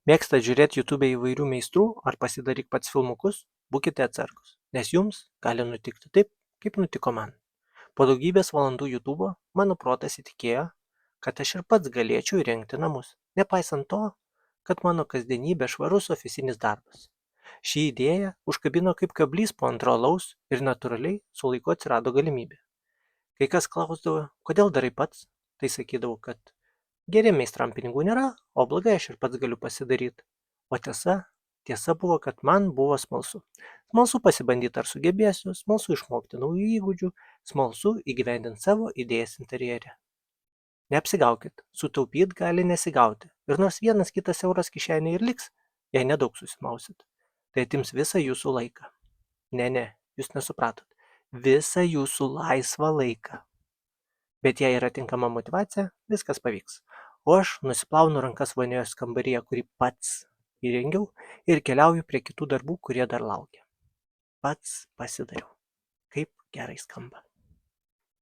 Mėgstat žiūrėti YouTube įvairių meistrų ar pasidaryk pats filmukus? Būkite atsargūs, nes jums gali nutikti taip, kaip nutiko man. Po daugybės valandų YouTube mano protas įtikėjo, kad aš ir pats galėčiau įrengti namus, nepaisant to, kad mano kasdienybė švarus oficinis darbas. Ši idėja užkabino kaip kablys po antro alaus ir natūraliai su laiku atsirado galimybė. Kai kas klausdavo, kodėl darai pats, tai sakydavau, kad geriem meistram pinigų nėra, o blogai aš ir pats galiu pasidaryti. O tiesa buvo, kad man buvo smalsu. Smalsu pasibandyti, ar sugebėsiu, smalsu išmokti naujų įgūdžių, smalsu įgyvendinti savo idėjas interjere. Neapsigaukit, sutaupyt gali nesigauti. Ir nors vienas kitas euras kišenėje ir liks, jei nedaug susimausit, tai atims visą jūsų laiką. Ne, jūs nesupratot. Visą jūsų laisvą laiką. Bet jei yra tinkama motyvacija, viskas pavyks. O aš nusiplaunu rankas vonios kambaryje, kurį pats įrengiau, ir keliauju prie kitų darbų, kurie dar laukia. Pats pasidariau. Kaip gerai skamba.